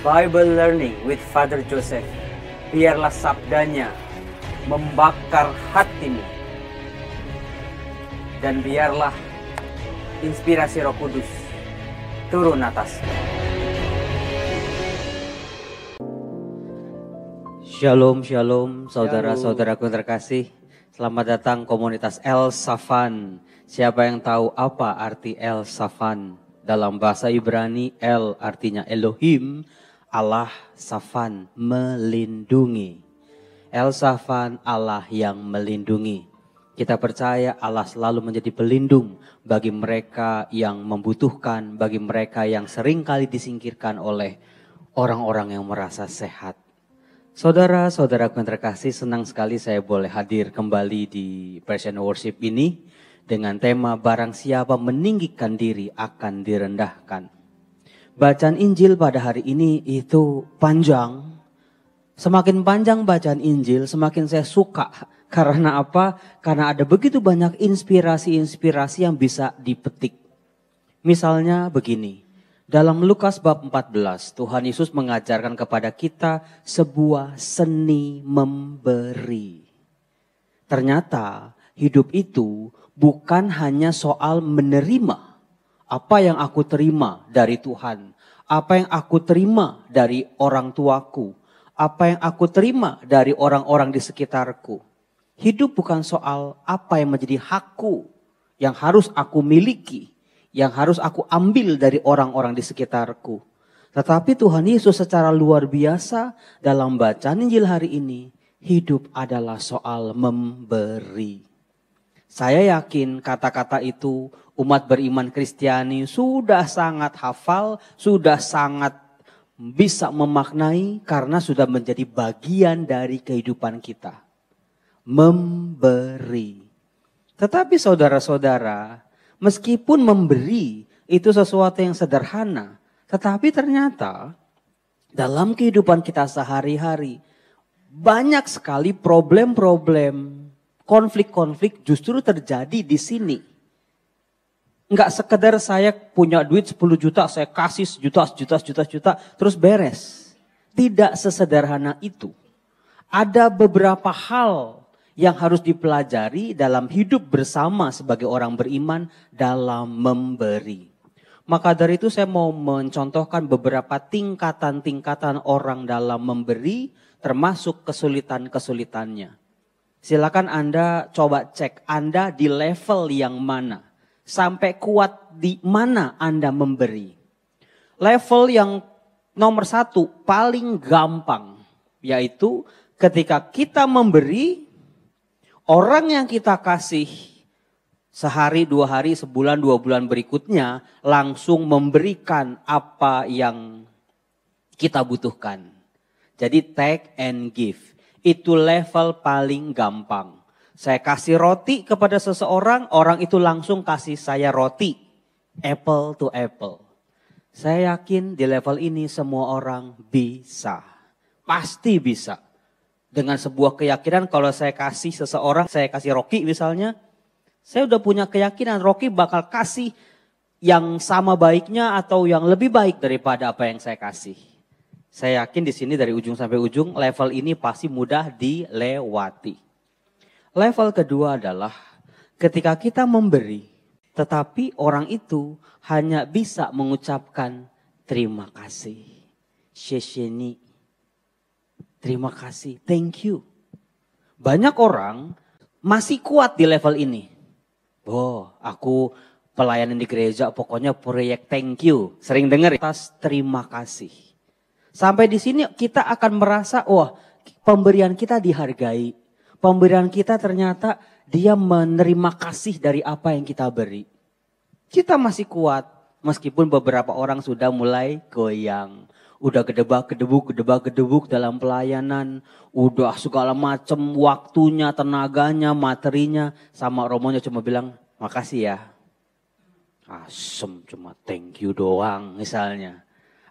Bible Learning with Father Joseph. Biarlah sabdanya membakar hatimu. Dan biarlah inspirasi Roh Kudus turun atasmu. Shalom, shalom, saudara-saudaraku yang terkasih. Selamat datang komunitas El Safan. Siapa yang tahu apa arti El Safan? Dalam bahasa Ibrani, El artinya Elohim, Allah, Safan, melindungi. El Safan, Allah yang melindungi. Kita percaya Allah selalu menjadi pelindung bagi mereka yang membutuhkan, bagi mereka yang seringkali disingkirkan oleh orang-orang yang merasa sehat. Saudara-saudaraku yang terkasih, senang sekali saya boleh hadir kembali di Passion Worship ini dengan tema barang siapa meninggikan diri akan direndahkan. Bacaan Injil pada hari ini itu panjang. Semakin panjang bacaan Injil, semakin saya suka. Karena apa? Karena ada begitu banyak inspirasi-inspirasi yang bisa dipetik. Misalnya begini. Dalam Lukas bab 14, Tuhan Yesus mengajarkan kepada kita sebuah seni memberi. Ternyata hidup itu bukan hanya soal menerima. Apa yang aku terima dari Tuhan, apa yang aku terima dari orang tuaku, apa yang aku terima dari orang-orang di sekitarku. Hidup bukan soal apa yang menjadi hakku, yang harus aku miliki, yang harus aku ambil dari orang-orang di sekitarku. Tetapi Tuhan Yesus secara luar biasa dalam bacaan Injil hari ini, hidup adalah soal memberi. Saya yakin kata-kata itu umat beriman Kristiani sudah sangat hafal, sudah sangat bisa memaknai karena sudah menjadi bagian dari kehidupan kita. Memberi. Tetapi saudara-saudara, meskipun memberi itu sesuatu yang sederhana, tetapi ternyata dalam kehidupan kita sehari-hari banyak sekali problem-problem, konflik-konflik justru terjadi di sini. Enggak sekedar saya punya duit 10 juta, saya kasih sejuta, terus beres. Tidak sesederhana itu. Ada beberapa hal yang harus dipelajari dalam hidup bersama sebagai orang beriman dalam memberi. Maka dari itu saya mau mencontohkan beberapa tingkatan-tingkatan orang dalam memberi, termasuk kesulitan-kesulitannya. Silakan Anda coba cek Anda di level yang mana. Sampai kuat di mana Anda memberi. Level yang nomor 1 paling gampang. Yaitu ketika kita memberi, orang yang kita kasih sehari, 2 hari, sebulan, 2 bulan berikutnya langsung memberikan apa yang kita butuhkan. Jadi take and give. Itu level paling gampang. Saya kasih roti kepada seseorang, orang itu langsung kasih saya roti. Apple to apple. Saya yakin di level ini semua orang bisa. Pasti bisa. Dengan sebuah keyakinan kalau saya kasih seseorang, saya kasih Rocky misalnya. Saya udah punya keyakinan Rocky bakal kasih yang sama baiknya atau yang lebih baik daripada apa yang saya kasih. Saya yakin di sini dari ujung sampai ujung level ini pasti mudah dilewati. Level kedua adalah ketika kita memberi, tetapi orang itu hanya bisa mengucapkan terima kasih. Shesheni. Terima kasih, thank you. Banyak orang masih kuat di level ini. Oh, aku pelayanan di gereja pokoknya proyek thank you. Sering dengar atas terima kasih. Sampai di sini kita akan merasa, wah pemberian kita dihargai. Pemberian kita ternyata dia menerima kasih dari apa yang kita beri. Kita masih kuat meskipun beberapa orang sudah mulai goyang. Udah gedebak-gedebuk dalam pelayanan. Udah segala macam waktunya, tenaganya, materinya. Sama romonya cuma bilang makasih ya. Asem cuma thank you doang misalnya.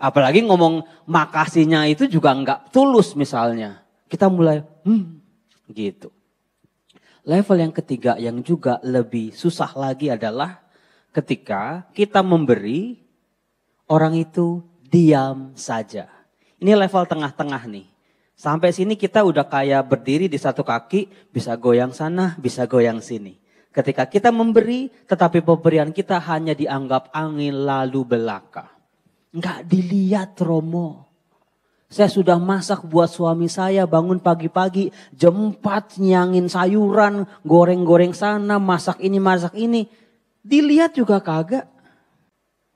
Apalagi ngomong makasihnya itu juga enggak tulus misalnya. Kita mulai gitu. Level yang ketiga yang juga lebih susah lagi adalah ketika kita memberi, orang itu diam saja. Ini level tengah-tengah nih. Sampai sini kita udah kayak berdiri di satu kaki, bisa goyang sana, bisa goyang sini. Ketika kita memberi, tetapi pemberian kita hanya dianggap angin lalu belaka. Enggak dilihat, Romo. Saya sudah masak buat suami saya, bangun pagi-pagi, jam 4 nyangin sayuran, goreng-goreng sana, masak ini. Dilihat juga kagak.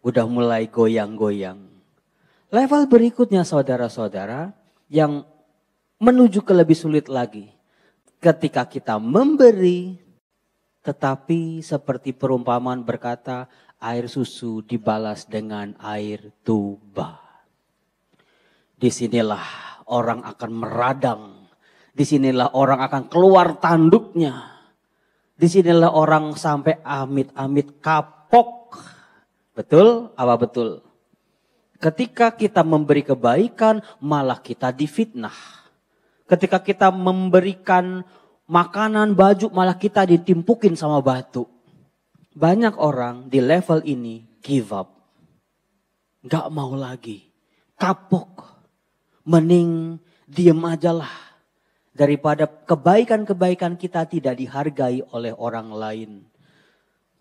Udah mulai goyang-goyang. Level berikutnya saudara-saudara yang menuju ke lebih sulit lagi. Ketika kita memberi, tetapi seperti perumpamaan berkata, air susu dibalas dengan air tuba. Disinilah orang akan meradang. Disinilah orang akan keluar tanduknya. Disinilah orang sampai amit-amit kapok. Betul? Apa betul? Ketika kita memberi kebaikan, malah kita difitnah. Ketika kita memberikan makanan, baju, malah kita ditimpukin sama batu. Banyak orang di level ini give up. Gak mau lagi. Kapok. Mending diem aja lah. Daripada kebaikan-kebaikan kita tidak dihargai oleh orang lain.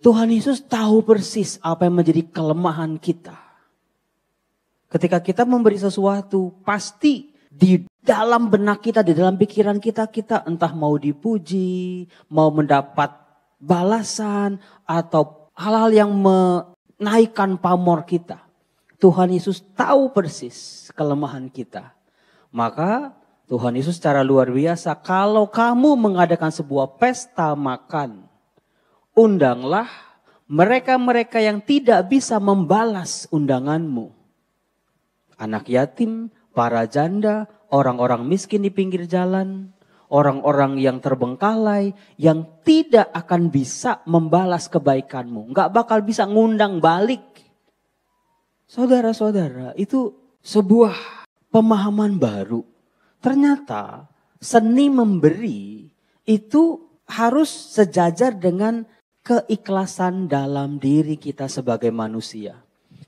Tuhan Yesus tahu persis apa yang menjadi kelemahan kita. Ketika kita memberi sesuatu, pasti di dalam benak kita, di dalam pikiran kita entah mau dipuji, mau mendapat balasan, atau hal-hal yang menaikkan pamor kita. Tuhan Yesus tahu persis kelemahan kita. Maka Tuhan Yesus secara luar biasa, kalau kamu mengadakan sebuah pesta makan, undanglah mereka-mereka yang tidak bisa membalas undanganmu. Anak yatim, para janda, orang-orang miskin di pinggir jalan, orang-orang yang terbengkalai, yang tidak akan bisa membalas kebaikanmu. Nggak bakal bisa ngundang balik. Saudara-saudara, itu sebuah pemahaman baru. Ternyata seni memberi itu harus sejajar dengan keikhlasan dalam diri kita sebagai manusia.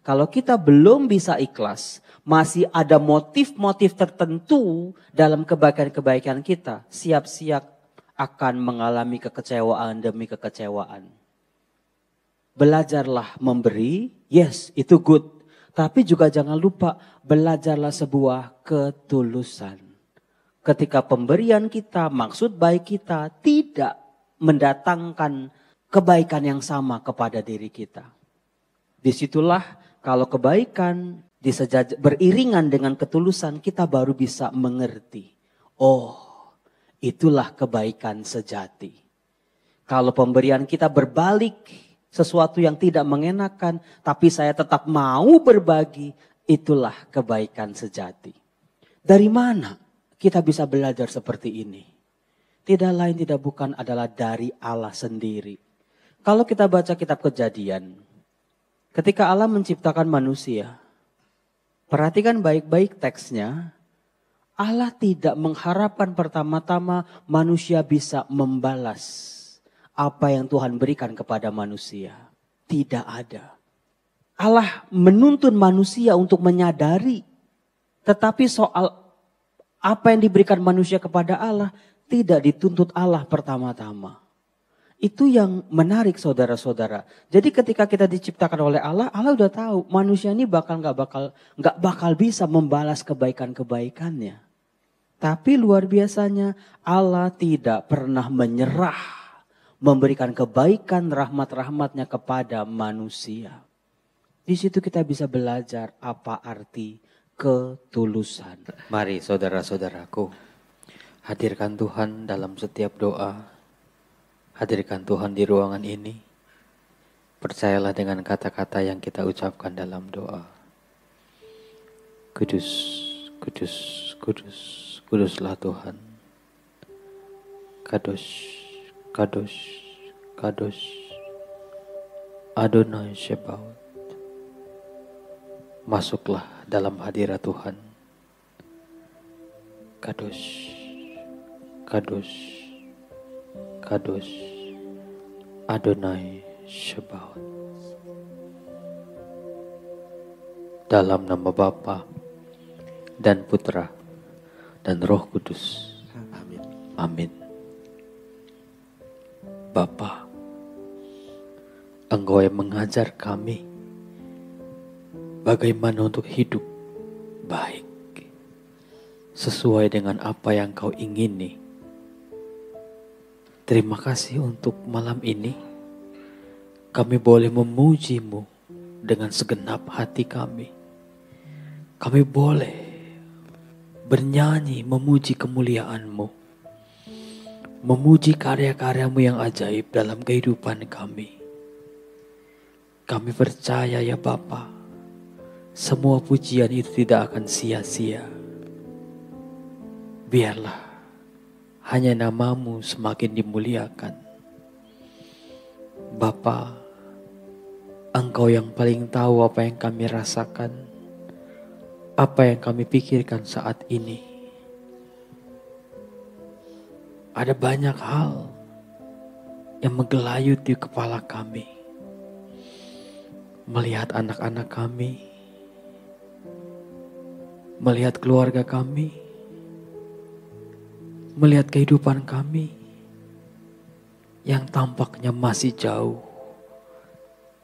Kalau kita belum bisa ikhlas, masih ada motif-motif tertentu dalam kebaikan-kebaikan kita, siap-siap akan mengalami kekecewaan demi kekecewaan. Belajarlah memberi, yes itu good. Tapi juga jangan lupa belajarlah sebuah ketulusan. Ketika pemberian kita, maksud baik kita tidak mendatangkan kebaikan yang sama kepada diri kita. Disitulah kalau kebaikan beriringan dengan ketulusan, kita baru bisa mengerti. Oh, itulah kebaikan sejati. Kalau pemberian kita berbalik, sesuatu yang tidak mengenakan, tapi saya tetap mau berbagi, itulah kebaikan sejati. Dari mana kita bisa belajar seperti ini? Tidak lain tidak bukan adalah dari Allah sendiri. Kalau kita baca kitab Kejadian, ketika Allah menciptakan manusia, perhatikan baik-baik teksnya, Allah tidak mengharapkan pertama-tama manusia bisa membalas apa yang Tuhan berikan kepada manusia. Tidak ada. Allah menuntun manusia untuk menyadari. Tetapi soal apa yang diberikan manusia kepada Allah tidak dituntut Allah pertama-tama. Itu yang menarik saudara-saudara. Jadi ketika kita diciptakan oleh Allah, Allah udah tahu manusia ini nggak bakal bisa membalas kebaikan-kebaikannya. Tapi luar biasanya Allah tidak pernah menyerah memberikan kebaikan rahmat-rahmatnya kepada manusia. Di situ kita bisa belajar apa arti ketulusan. Mari saudara-saudaraku, hadirkan Tuhan dalam setiap doa. Hadirkan Tuhan di ruangan ini. Percayalah dengan kata-kata yang kita ucapkan dalam doa. Kudus, kudus, kudus, kuduslah Tuhan. Kadosh, kadosh, kadosh, Adonai Shebaot. Masuklah dalam hadirat Tuhan. Kadosh, kadosh, kadosh, Adonai Shebaot. Dalam nama Bapa dan Putra, dan Roh Kudus. Amin. Amin. Bapa, Engkau yang mengajar kami bagaimana untuk hidup baik sesuai dengan apa yang Kau ingini. Terima kasih untuk malam ini kami boleh memuji-Mu dengan segenap hati kami. Kami boleh bernyanyi memuji kemuliaan-Mu, memuji karya-karya-Mu yang ajaib dalam kehidupan kami. Kami percaya ya Bapa, semua pujian itu tidak akan sia-sia. Biarlah hanya nama-Mu semakin dimuliakan. Bapa, Engkau yang paling tahu apa yang kami rasakan, apa yang kami pikirkan saat ini. Ada banyak hal yang menggelayut di kepala kami. Melihat anak-anak kami, melihat keluarga kami, melihat kehidupan kami yang tampaknya masih jauh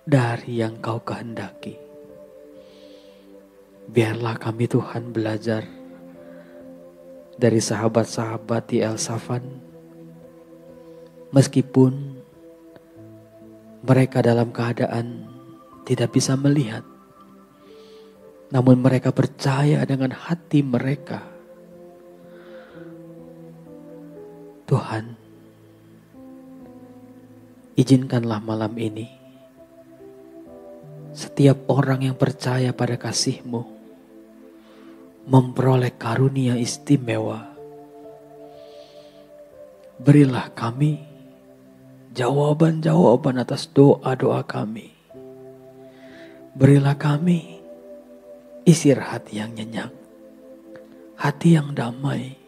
dari yang Kau kehendaki. Biarlah kami Tuhan belajar dari sahabat-sahabat di El Safan, meskipun mereka dalam keadaan tidak bisa melihat, namun mereka percaya dengan hati mereka. Tuhan, izinkanlah malam ini setiap orang yang percaya pada kasih-Mu memperoleh karunia istimewa. Berilah kami jawaban-jawaban atas doa-doa kami. Berilah kami istirahat yang nyenyak, hati yang damai.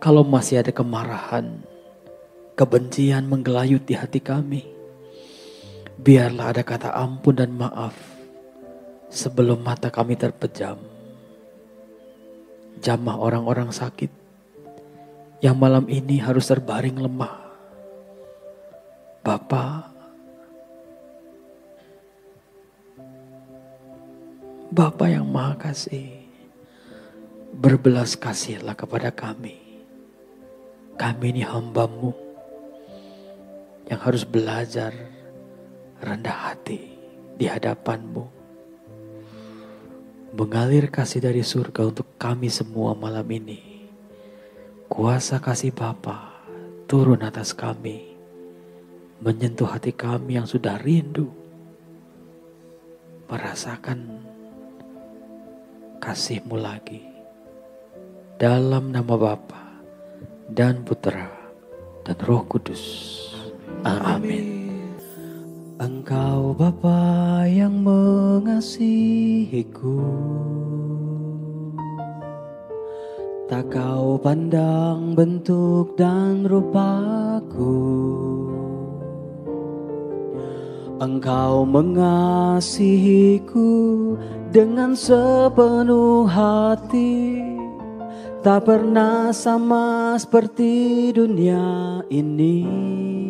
Kalau masih ada kemarahan, kebencian menggelayut di hati kami, biarlah ada kata ampun dan maaf sebelum mata kami terpejam. Jamah orang-orang sakit yang malam ini harus terbaring lemah. Bapa yang Maha Kasih, berbelas kasihlah kepada kami. Kami ini hamba-Mu yang harus belajar rendah hati di hadapan-Mu. Mengalir kasih dari surga untuk kami semua malam ini. Kuasa kasih Bapa turun atas kami, menyentuh hati kami yang sudah rindu merasakan kasih-Mu lagi. Dalam nama Bapa dan Putra dan Roh Kudus. Amin. Engkau Bapa yang mengasihiku, tak Kau pandang bentuk dan rupaku. Engkau mengasihiku dengan sepenuh hati. Tak pernah sama seperti dunia ini.